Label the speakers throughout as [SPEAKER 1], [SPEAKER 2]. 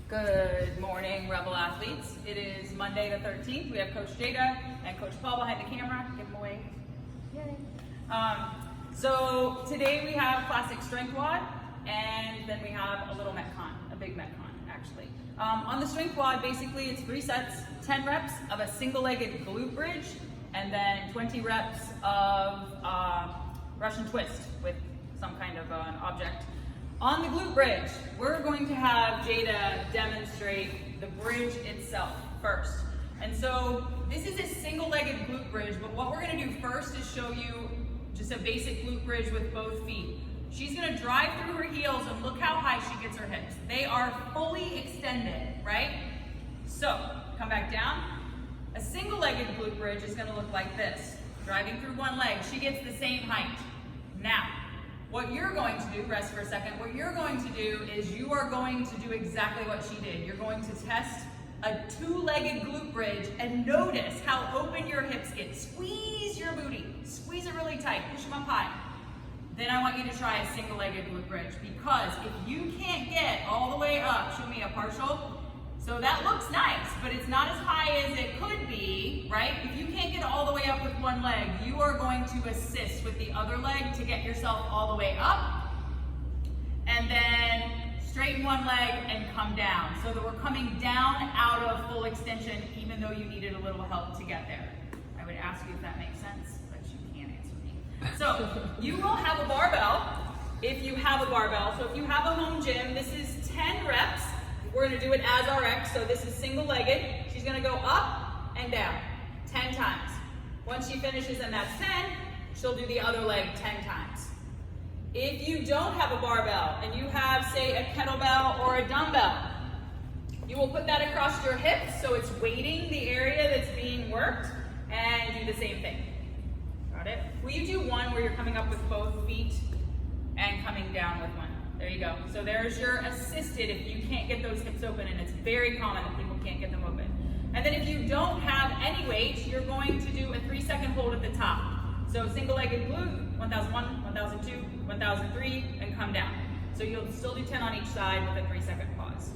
[SPEAKER 1] Good morning, Rebel athletes. It is Monday the 13th. We have Coach Jada and Coach Paul behind the camera. Give them away. Yay. So today we have classic strength WOD, and then we have a little Metcon, a big Metcon actually. On the strength WOD, basically it's 3 sets, 10 reps of a single-legged glute bridge, and then 20 reps of Russian twist with some kind of an object. On the glute bridge, we're going to have Jada demonstrate the bridge itself first. And so this is a single-legged glute bridge, but what we're gonna do first is show you just a basic glute bridge with both feet. She's gonna drive through her heels and look how high she gets her hips. They are fully extended, right? So, come back down. A single-legged glute bridge is gonna look like this. Driving through one leg, she gets the same height. Now, what you're going to do, rest for a second, what you're going to do is you are going to do exactly what she did. You're going to test a 2-legged glute bridge and notice how open your hips get. Squeeze your booty, squeeze it really tight, push them up high. Then I want you to try a single-legged glute bridge, because if you can't get all the way up, show me a partial. So that looks nice, but it's not as high as it could be, right? If you can't get all the way up with one leg, you are going to assist with the other leg to get yourself all the way up. And then straighten one leg and come down, so that we're coming down out of full extension, even though you needed a little help to get there. I would ask you if that makes sense, but you can't answer me. So you will have a barbell if you have a barbell. So if you have a home gym, this is 10 reps. We're gonna do it as RX, so this is single-legged. She's gonna go up and down 10 times. Once she finishes and that's 10, she'll do the other leg 10 times. If you don't have a barbell and you have, say, a kettlebell or a dumbbell, you will put that across your hips so it's weighting the area that's being worked, and do the same thing. Got it? Will you do one where you're coming up with both feet and coming down with one? There you go. So there's your assisted if you can't get those hips open, and it's very common that people can't get them open. And then if you don't have any weight, you're going to do a 3-second hold at the top. So single-legged glute, 1001, 1002, 1003, and come down. So you'll still do 10 on each side with a 3-second pause.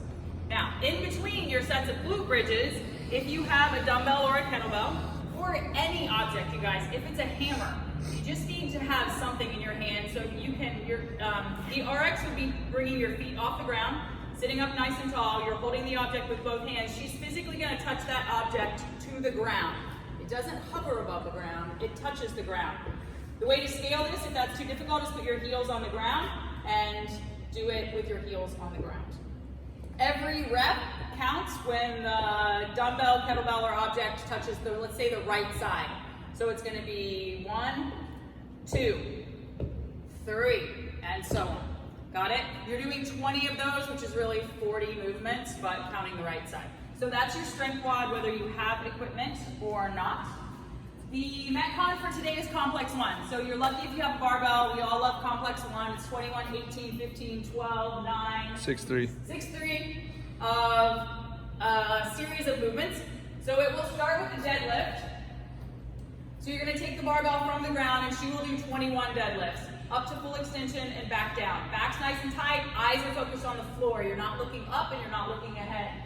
[SPEAKER 1] Now, in between your sets of glute bridges, if you have a dumbbell or a kettlebell, or any object, you guys, if it's a hammer, you just need to have something in your hand so you can, the RX would be bringing your feet off the ground, sitting up nice and tall, you're holding the object with both hands. She's physically gonna touch that object to the ground. It doesn't hover above the ground, it touches the ground. The way to scale this, if that's too difficult, is put your heels on the ground and do it with your heels on the ground. Every rep counts when the dumbbell, kettlebell, or object touches the, let's say, the right side. So it's gonna be 1, 2, 3, and so on. Got it? You're doing 20 of those, which is really 40 movements, but counting the right side. So that's your strength WOD, whether you have equipment or not. The Metcon for today is complex 1. So you're lucky if you have a barbell. We all love complex 1. It's 21, 18, 15, 12, 9,
[SPEAKER 2] 6-3.
[SPEAKER 1] 6-3 of a series of movements. So it will start with the deadlift. So you're gonna take the barbell from the ground, and she will do 21 deadlifts, up to full extension and back down. Back's nice and tight, eyes are focused on the floor. You're not looking up and you're not looking ahead.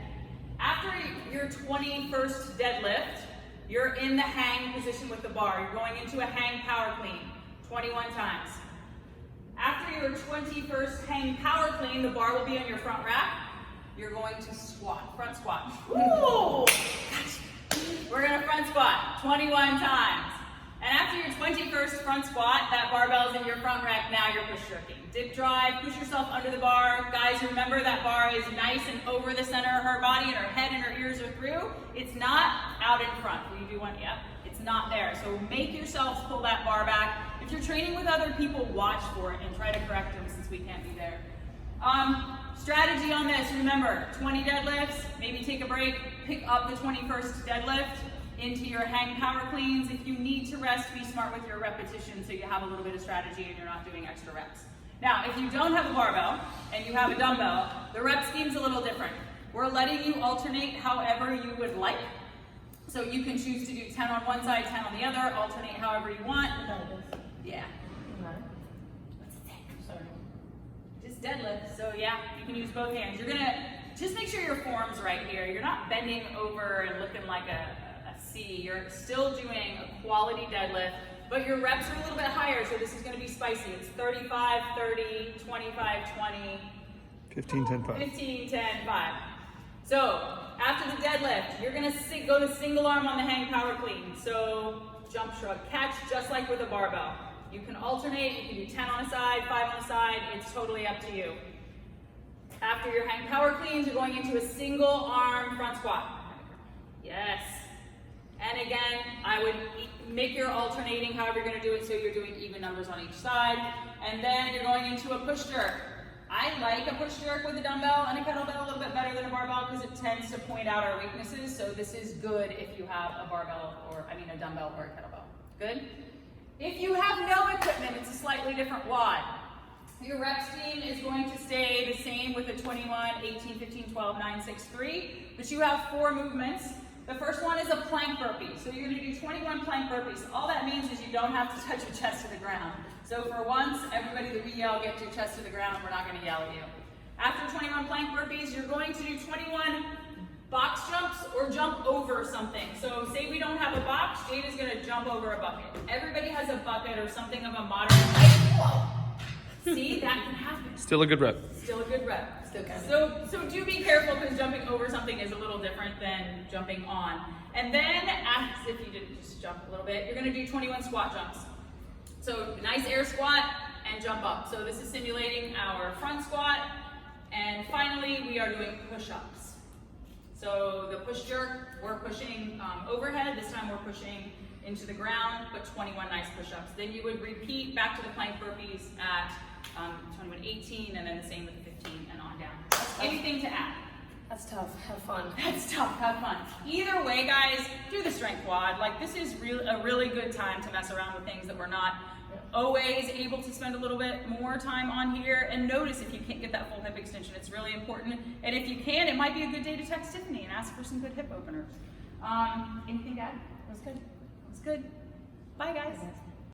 [SPEAKER 1] After your 21st deadlift, you're in the hang position with the bar. You're going into a hang power clean, 21 times. After your 21st hang power clean, the bar will be on your front rack. You're going to squat, front squat. Woo! We're gonna front squat 21 times. And after your 21st front squat, that barbell's in your front rack, now you're push jerking. Dip drive, push yourself under the bar. Guys, remember that bar is nice and over the center of her body, and her head and her ears are through. It's not out in front. Will you do one? Yep, it's not there. So make yourselves pull that bar back. If you're training with other people, watch for it and try to correct them, since we can't be there. Strategy on this, remember, 20 deadlifts, maybe take a break, pick up the 21st deadlift into your hang power cleans. If you need to rest, be smart with your repetition so you have a little bit of strategy and you're not doing extra reps. Now, if you don't have a barbell and you have a dumbbell, the rep scheme's a little different. We're letting you alternate however you would like. So you can choose to do 10 on one side, 10 on the other, alternate however you want. Yeah. What's the thing? Sorry. Just deadlift. So yeah, you can use both hands. You're gonna just make sure your form's right here. You're not bending over and looking like a C. You're still doing a quality deadlift, but your reps are a little bit higher, so this is gonna be spicy. It's 35, 30, 25, 20,
[SPEAKER 2] 15, 10, 5.
[SPEAKER 1] 15, 10, 5. So after the deadlift, you're gonna go to single arm on the hang power clean. So jump, shrug, catch, just like with a barbell. You can alternate, you can do 10 on a side, 5 on a side, it's totally up to you. After your hang power cleans, you're going into a single arm front squat. Yes. And again, I would make your alternating however you're gonna do it so you're doing even numbers on each side. And then you're going into a push jerk. I like a push jerk with a dumbbell and a kettlebell a little bit better than a barbell because it tends to point out our weaknesses. So this is good if you have a barbell a dumbbell or a kettlebell. Good? If you have no equipment, it's a slightly different WOD. Your rep scheme is going to stay the same with a 21, 18, 15, 12, 9, 6, 3, but you have 4 movements. The first one is a plank burpee. So you're gonna do 21 plank burpees. All that means is you don't have to touch your chest to the ground. So for once, everybody that we yell, get your chest to the ground, we're not gonna yell at you. After 21 plank burpees, you're going to do 21 box jumps or jump over something. So say we don't have a box, Jada's gonna jump over a bucket. Everybody has a bucket or something of a moderate height. Whoa. See, that can happen.
[SPEAKER 2] Still a good rep.
[SPEAKER 1] Still a good rep. So do be careful because jumping over something is a little different than jumping on. And then, as if you didn't just jump a little bit, you're gonna do 21 squat jumps. So nice air squat and jump up. So this is simulating our front squat. And finally, we are doing push-ups. So the push jerk, we're pushing overhead. This time we're pushing into the ground, but 21 nice push-ups. Then you would repeat back to the plank burpees at 21, 18, and then the same with 15 and on down. Anything to add?
[SPEAKER 3] That's tough. Have fun.
[SPEAKER 1] That's tough. Have fun. Either way, guys, do the strength WOD. Like, this is a really good time to mess around with things that we're not always able to spend a little bit more time on here. And notice if you can't get that full hip extension. It's really important. And if you can, it might be a good day to text Tiffany and ask for some good hip openers. Anything to add?
[SPEAKER 3] That's good.
[SPEAKER 1] That's good. Bye, guys.